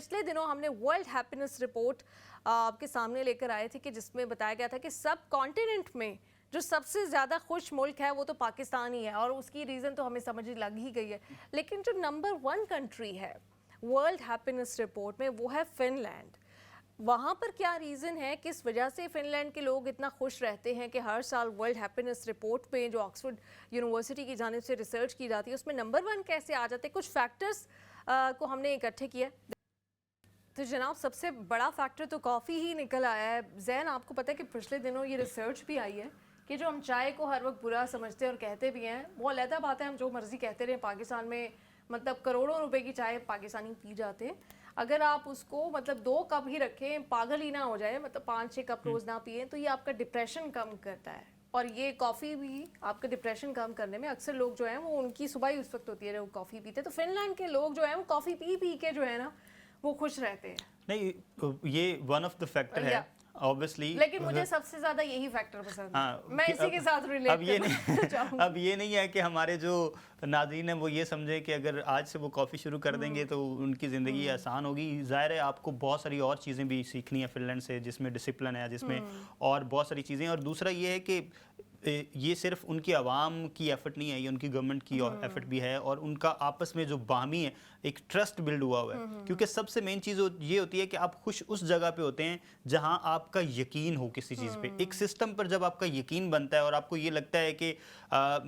पिछले दिनों हमने वर्ल्ड हैप्पीनेस रिपोर्ट आपके सामने लेकर आए थे कि जिसमें बताया गया था कि सब कॉन्टिनेंट में जो सबसे ज़्यादा खुश मुल्क है वो तो पाकिस्तान ही है, और उसकी रीज़न तो हमें समझ लग ही गई है। लेकिन जो नंबर 1 कंट्री है वर्ल्ड हैप्पीनेस रिपोर्ट में वो है फिनलैंड। वहाँ पर क्या रीज़न है, किस वजह से फ़िनलैंड के लोग इतना खुश रहते हैं कि हर साल वर्ल्ड हैप्पीनेस रिपोर्ट में जो ऑक्सफोर्ड यूनिवर्सिटी की जानिब से रिसर्च की जाती है उसमें नंबर 1 कैसे आ जाते हैं? कुछ फैक्टर्स को हमने इकट्ठे किया। तो जनाब सबसे बड़ा फैक्टर तो कॉफ़ी ही निकल आया है। ज़ैन, आपको पता है कि पिछले दिनों ये रिसर्च भी आई है कि जो हम चाय को हर वक्त बुरा समझते हैं और कहते भी हैं, वो अलहदा बात है, हम जो मर्ज़ी कहते रहे, पाकिस्तान में मतलब करोड़ों रुपए की चाय पाकिस्तानी पी जाते हैं। अगर आप उसको मतलब 2 कप ही रखें, पागल ही ना हो जाए, मतलब 5-6 कप रोज़ ना पिए, तो ये आपका डिप्रेशन कम करता है। और ये कॉफ़ी भी आपका डिप्रेशन कम करने में अक्सर लोग जो हैं वो उनकी सुबह ही उस वक्त होती है जब वो कॉफ़ी पीते हैं। तो फिनलैंड के लोग जो हैं वो कॉफ़ी पी पी के जो है ना वो खुश रहते हैं। नहीं, ये वन ऑफ द फैक्टर है ऑब्वियसली, लेकिन मुझे सबसे ज्यादा यही फैक्टर पसंद है। मैं इसी के साथ रिलेट अब ये नहीं है कि हमारे जो नाज़रीन है वो ये समझे कि अगर आज से वो कॉफ़ी शुरू कर देंगे तो उनकी ज़िंदगी आसान होगी। ज़ाहिर है आपको बहुत सारी और चीज़ें भी सीखनी है फिनलैंड से, जिसमें डिसिप्लिन है, जिसमें और बहुत सारी चीज़ें। और दूसरा ये है कि ये सिर्फ उनकी आवाम की एफर्ट नहीं है, ये उनकी गवर्नमेंट की एफर्ट भी है, और उनका आपस में जो बाहमी है एक ट्रस्ट बिल्ड हुआ हुआ है। क्योंकि सबसे मेन चीज़ ये होती है कि आप खुश उस जगह पे होते हैं जहां आपका यकीन हो किसी चीज़ पे। एक सिस्टम पर जब आपका यकीन बनता है और आपको ये लगता है कि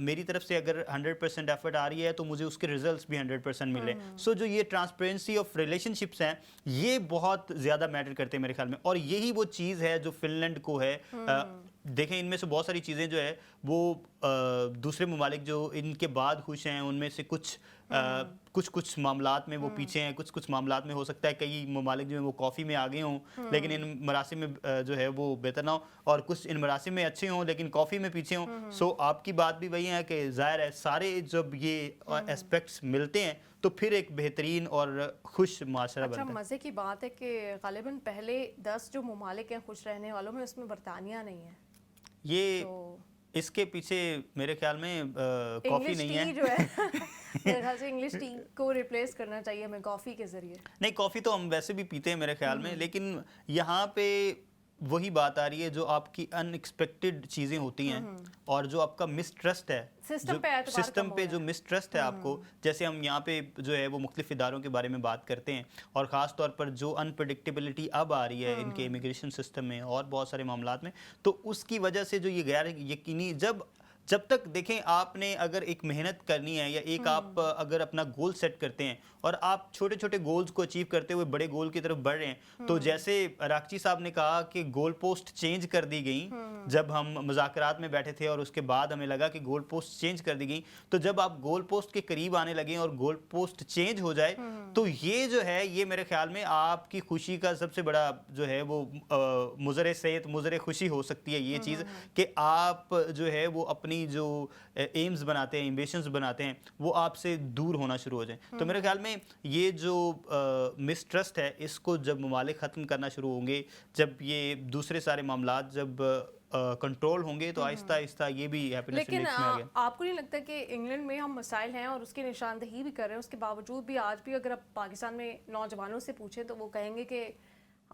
मेरी तरफ से अगर 100% एफर्ट आ रही है तो मुझे उसके रिजल्ट्स भी 100% मिले। सो जो ये ट्रांसपेरेंसी ऑफ रिलेशनशिप्स हैं ये बहुत ज़्यादा मैटर करते हैं मेरे ख्याल में, और यही वो चीज़ है जो फिनलैंड को है। देखें, इनमें से बहुत सारी चीज़ें जो है वो दूसरे ममालिक जो इनके बाद खुश हैं उनमें से कुछ मामलात में वो पीछे हैं, कुछ मामलात में हो सकता है कई ममालिक जो है वो कॉफ़ी में आगे हों लेकिन इन मरासिम में जो है वो बेहतर ना हो, और कुछ इन मरासिम में अच्छे हों लेकिन कॉफ़ी में पीछे हों। सो आपकी बात भी वही है कि ज़ाहिर है सारे जब ये एस्पेक्ट्स मिलते हैं तो फिर एक बेहतरीन और खुश माशरा बनता है। अच्छा, मज़े की बात है कि गालिबन पहले 10 जो ममालिक हैं खुश रहने वालों में उसमें बरतानिया नहीं है। ये इसके पीछे मेरे ख्याल में कॉफ़ी नहीं है जो है मेरे ख्याल से इंग्लिश टी को रिप्लेस करना चाहिए हमें कॉफ़ी के ज़रिए। नहीं, कॉफ़ी तो हम वैसे भी पीते हैं मेरे ख्याल में, लेकिन यहाँ पे वही बात आ रही है जो आपकी अनएक्सपेक्टेड चीज़ें होती हैं और जो आपका मिसट्रस्ट है, सिस्टम पे जो मिसट्रस्ट है आपको। जैसे हम यहाँ पे जो है वो मुख्तलिफ इदारों के बारे में बात करते हैं, और ख़ास तौर पर जो अनप्रडिक्टेबिलिटी अब आ रही है इनके इमिग्रेशन सिस्टम में और बहुत सारे मामलात में, तो उसकी वजह से जो ये गैर यकीनी जब तक देखें, आपने अगर एक मेहनत करनी है या एक आप अगर अपना गोल सेट करते हैं और आप छोटे छोटे गोल्स को अचीव करते हुए बड़े गोल की तरफ बढ़ रहे हैं, तो जैसे राक्ची साहब ने कहा कि गोल पोस्ट चेंज कर दी गई जब हम मुज़ाकरात में बैठे थे और उसके बाद हमें लगा कि गोल पोस्ट चेंज कर दी गई, तो जब आप गोल पोस्ट के करीब आने लगे और गोल पोस्ट चेंज हो जाए तो ये जो है ये मेरे ख्याल में आपकी खुशी का सबसे बड़ा जो है वो मुज़र सेहत मुज़र खुशी हो सकती है ये चीज़ कि आप जो है वो अपनी जो एम्स बनाते हैं, एम्बिशंस बनाते हैं, वो आपसे दूर होना शुरू हो जाए। तो मेरे ख्याल में ये जो मिसट्रस्ट है इसको जब ममालिक ख़त्म करना शुरू होंगे, जब ये दूसरे सारे मामलात जब कंट्रोल होंगे, तो आहिस्ता आहिस्ता ये भी हैप्पीनेस इंडेक्स में आ गया। आपको नहीं लगता कि इंग्लैंड में हम मसाइल हैं और उसकी निशानदही भी कर रहे हैं, उसके बावजूद भी आज भी अगर आप पाकिस्तान में नौजवानों से पूछें तो वो कहेंगे कि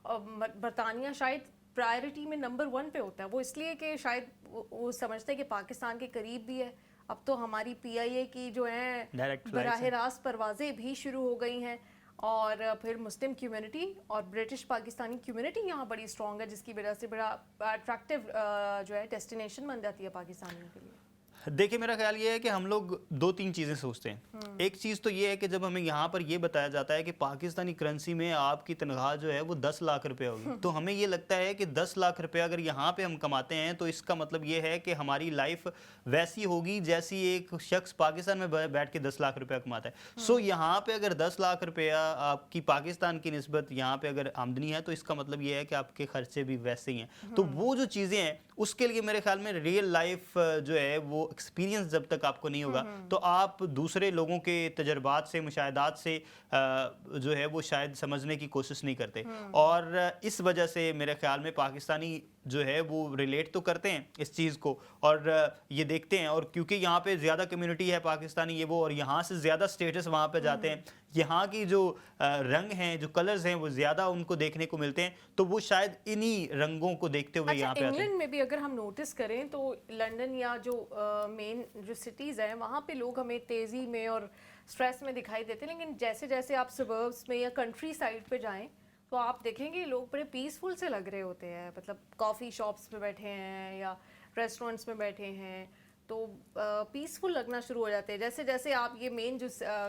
बरतानिया शायद प्रायोरिटी में नंबर 1 पे होता है। वो इसलिए कि शायद वो समझते हैं कि पाकिस्तान के करीब भी है। अब तो हमारी PIA की जो है बराह रास्त परवाज़ें भी शुरू हो गई हैं, और फिर मुस्लिम कम्युनिटी और ब्रिटिश पाकिस्तानी कम्युनिटी यहाँ बड़ी स्ट्रॉन्ग है, जिसकी वजह से बड़ा अट्रैक्टिव जो है डेस्टिनेशन बन जाती है पाकिस्तानियों के लिए। देखिए, मेरा ख्याल ये है कि हम लोग 2-3 चीज़ें सोचते हैं। एक चीज़ तो ये है कि जब हमें यहाँ पर ये बताया जाता है कि पाकिस्तानी करेंसी में आपकी तनख्वाह जो है वो 10 लाख रुपए होगी, तो हमें ये लगता है कि 10 लाख रुपए अगर यहाँ पे हम कमाते हैं तो इसका मतलब ये है कि हमारी लाइफ वैसी होगी जैसी एक शख्स पाकिस्तान में बैठ के 10 लाख रुपया कमाता है। सो यहाँ पे अगर 10 लाख रुपया आपकी पाकिस्तान की निस्बत यहाँ पे अगर आमदनी है तो इसका मतलब ये है कि आपके खर्चे भी वैसे ही हैं। तो वो जो चीज़ें हैं उसके लिए मेरे ख्याल में रियल लाइफ जो है वो एक्सपीरियंस जब तक आपको नहीं होगा तो आप दूसरे लोगों के तजर्बात से, मुशाहिदात से जो है वो शायद समझने की कोशिश नहीं करते, और इस वजह से मेरे ख्याल में पाकिस्तानी जो है वो रिलेट तो करते हैं इस चीज़ को और ये देखते हैं, और क्योंकि यहाँ पे ज़्यादा कम्युनिटी है पाकिस्तानी ये वो, और यहाँ से ज़्यादा स्टेटस वहाँ पे जाते हैं یہاں کی جو رنگ ہیں جو کلرز ہیں وہ زیادہ ان کو دیکھنے کو ملتے ہیں, تو وہ شاید انہی رنگوں کو دیکھتے ہوئے یہاں پہ آتے ہیں. انگلینڈ میں بھی اگر ہم نوٹس کریں تو لنڈن یا جو مین جو سٹیز ہیں وہاں پہ لوگ ہمیں تیزی میں اور سٹریس میں دکھائی دیتے ہیں, لیکن جیسے جیسے آپ سبربس میں یا کنٹری سائڈ پہ جائیں تو آپ دیکھیں گے لوگ بڑے پیسفل سے لگ رہے ہوتے ہیں, مطلب کافی شاپس پہ بیٹھے ہیں یا ریسٹورینٹس میں بیٹھے ہیں تو پیسفل لگنا شروع ہو جاتے ہیں جیسے جیسے آپ یہ مین جو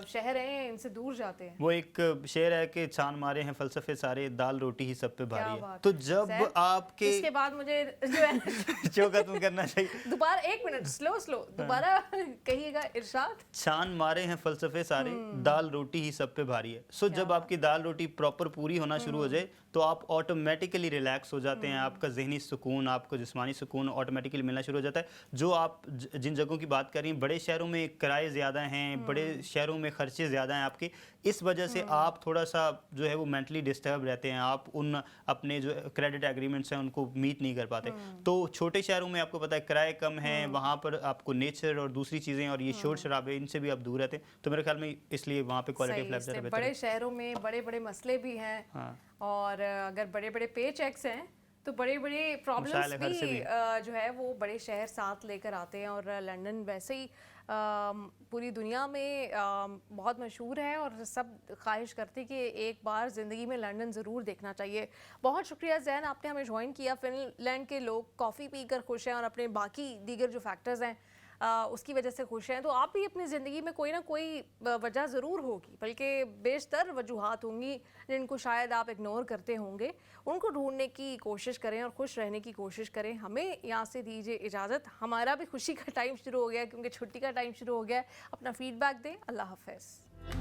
شہر ہیں ان سے دور جاتے ہیں. وہ ایک شعر ہے کہ چھان مارے ہیں فلسفے سارے, دال روٹی ہی سب پہ بھاری ہے. تو جب آپ کے اس کے بعد مجھے جو ہے جو ختم کرنا چاہیے دوبارہ ایک منٹ سلو دوبارہ کہیے گا ارشاد. چھان مارے ہیں فلسفے سارے, دال روٹی ہی سب پہ بھاری ہے. سو جب آپ کی دال روٹی پراپر پوری ہونا شروع ہو جائے تو آپ آٹومیٹیکلی ریلیکس ہو جاتے ہیں, آپ کا ذہنی سکون, آپ کو جسمانی سکون آٹومیٹیکلی ملنا شروع ہو جاتا ہے. جو آپ جن جگہوں کی بات کر رہی ہیں, بڑے شہروں میں کرائے زیادہ ہیں, بڑے شہروں میں خرچے زیادہ ہیں آپ کے, اس وجہ سے آپ تھوڑا سا جو ہے وہ مینٹلی ڈسٹرب رہتے ہیں, آپ ان اپنے جو کریڈٹ ایگریمنٹس ہیں ان کو میٹ نہیں کر پاتے. تو چھوٹے شہروں میں آپ کو پتہ ہے کرائے کم ہیں, وہاں پر آپ کو نیچر اور دوسری چیزیں اور یہ شور شرابے ان سے بھی آپ دور رہتے ہیں, تو میرے خیال میں اس لیے وہاں پہ کوالٹی آف لائف زیادہ بہتر ہے. بڑے شہروں میں بڑے بڑے مسئلے بھی ہیں, اور اگر بڑے بڑے پے چیکس ہیں تو بڑے بڑے پرابلمس بھی جو ہے وہ بڑے شہر ساتھ لے کر آتے ہیں. اور لنڈن ویسے ہی پوری دنیا میں بہت مشہور ہے اور سب خواہش کرتے کہ ایک بار زندگی میں لنڈن ضرور دیکھنا چاہیے. بہت شکریہ زین, آپ نے ہمیں جوائن کیا. فن لینڈ کے لوگ کافی پی کر خوش ہیں اور اپنے باقی دیگر جو فیکٹرز ہیں اس کی وجہ سے خوش ہیں, تو آپ بھی اپنی زندگی میں کوئی نہ کوئی وجہ ضرور ہوگی, بلکہ بیشتر وجوہات ہوں گی جن کو شاید آپ اگنور کرتے ہوں گے. ان کو ڈھونڈنے کی کوشش کریں اور خوش رہنے کی کوشش کریں. ہمیں یہاں سے دیجیے اجازت, ہمارا بھی خوشی کا ٹائم شروع ہو گیا کیونکہ چھٹی کا ٹائم شروع ہو گیا. اپنا فیڈ بیک دیں. اللہ حافظ.